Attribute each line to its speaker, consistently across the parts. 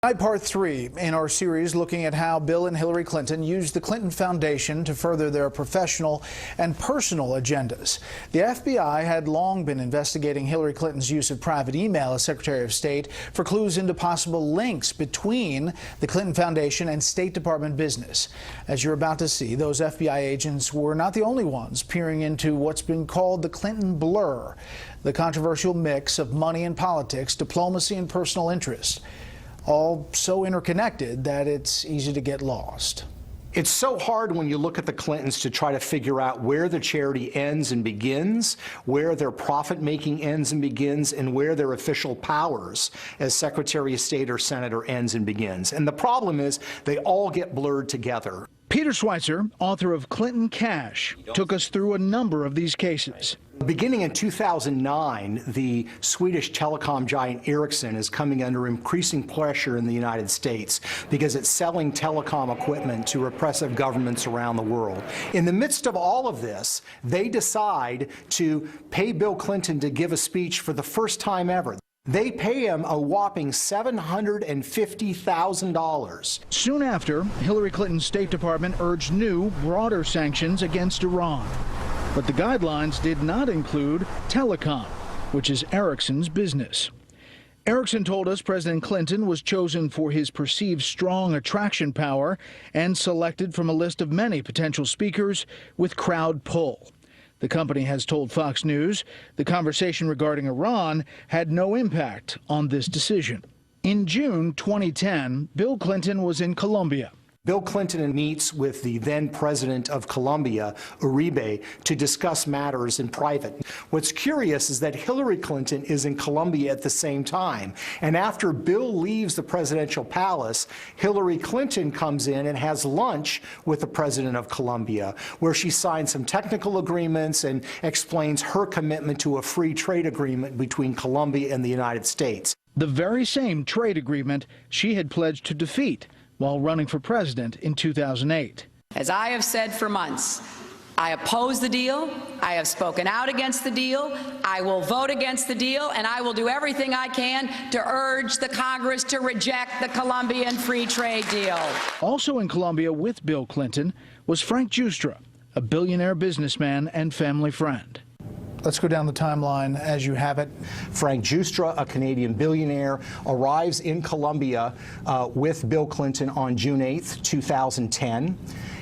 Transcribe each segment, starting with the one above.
Speaker 1: Part 3 in our series looking at how Bill and Hillary Clinton used the Clinton Foundation to further their professional and personal agendas. The FBI had long been investigating Hillary Clinton's use of private email as Secretary of State for clues into possible links between the Clinton Foundation and State Department business. As you're about to see, those FBI agents were not the only ones peering into what's been called the Clinton blur, the controversial mix of money and politics, diplomacy and personal interest. All so interconnected that it's easy to get lost.
Speaker 2: It's so hard when you look at the Clintons to try to figure out where the charity ends and begins, where their profit-making ends and begins, and where their official powers as Secretary of State or Senator ends and begins. And the problem is they all get blurred together.
Speaker 1: Peter Schweizer, author of Clinton Cash, took us through a number of these cases.
Speaker 2: Beginning in 2009, the Swedish telecom giant Ericsson is coming under increasing pressure in the United States because it's selling telecom equipment to repressive governments around the world. In the midst of all of this, they decide to pay Bill Clinton to give a speech for the first time ever. They pay him a whopping $750,000.
Speaker 1: Soon after, Hillary Clinton's State Department urged new, broader sanctions against Iran. But the guidelines did not include telecom, which is Ericsson's business. Ericsson told us President Clinton was chosen for his perceived strong attraction power and selected from a list of many potential speakers with crowd pull. The company has told Fox News the conversation regarding Iran had no impact on this decision. In June 2010, Bill Clinton was in Colombia.
Speaker 2: Bill Clinton meets with the then president of Colombia, Uribe, to discuss matters in private. What's curious is that Hillary Clinton is in Colombia at the same time. And after Bill leaves the presidential palace, Hillary Clinton comes in and has lunch with the president of Colombia, where she signs some technical agreements and explains her commitment to a free trade agreement between Colombia and the United States.
Speaker 1: The very same trade agreement she had pledged to defeat while running for president in 2008.
Speaker 3: As I have said for months, I oppose the deal. I have spoken out against the deal. I will vote against the deal, and I will do everything I can to urge the Congress to reject the Colombian free trade deal.
Speaker 1: Also in Colombia with Bill Clinton was Frank Giustra, a billionaire businessman and family friend. Let's go down the timeline as you have it.
Speaker 2: Frank Giustra, a Canadian billionaire, arrives in Colombia with Bill Clinton on June 8th, 2010.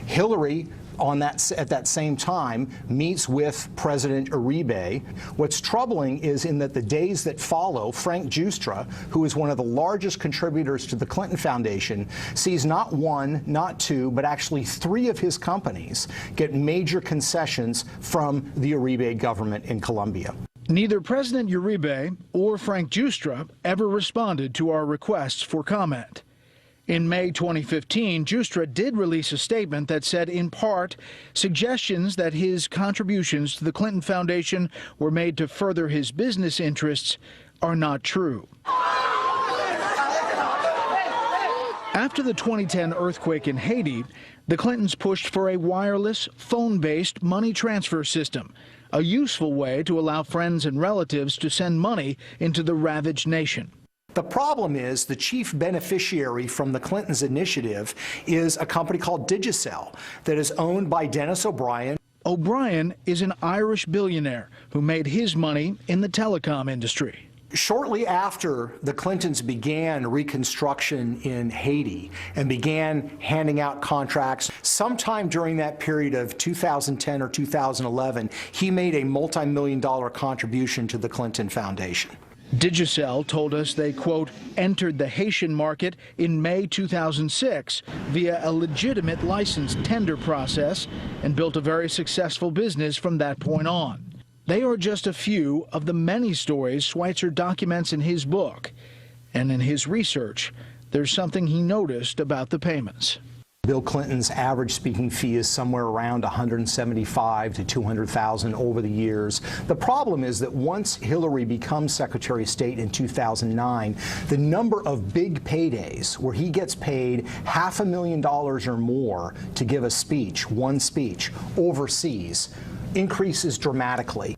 Speaker 2: Hillary, at that same time, meets with President Uribe. What's troubling is in that the days that follow, Frank Giustra, who is one of the largest contributors to the Clinton Foundation, sees not one, not two, but actually 3 of his companies get major concessions from the Uribe government in Colombia.
Speaker 1: Neither President Uribe or Frank Giustra ever responded to our requests for comment. In May 2015, Giustra did release a statement that said, in part, suggestions that his contributions to the Clinton Foundation were made to further his business interests are not true. After the 2010 earthquake in Haiti, the Clintons pushed for a wireless, phone-based money transfer system, a useful way to allow friends and relatives to send money into the ravaged nation.
Speaker 2: The problem is the chief beneficiary from the Clintons' initiative is a company called Digicel that is owned by Dennis O'Brien.
Speaker 1: O'Brien is an Irish billionaire who made his money in the telecom industry.
Speaker 2: Shortly after the Clintons began reconstruction in Haiti and began handing out contracts, sometime during that period of 2010 or 2011, he made a multi-million-dollar contribution to the Clinton Foundation.
Speaker 1: Digicel told us they, quote, entered the Haitian market in May 2006 via a legitimate license tender process and built a very successful business from that point on. They are just a few of the many stories Schweizer documents in his book. And in his research, there's something he noticed about the payments.
Speaker 2: Bill Clinton's average speaking fee is somewhere around $175,000 to $200,000 over the years. The problem is that once Hillary becomes Secretary of State in 2009, the number of big paydays where he gets paid $500,000 or more to give a speech, one speech, overseas, increases dramatically.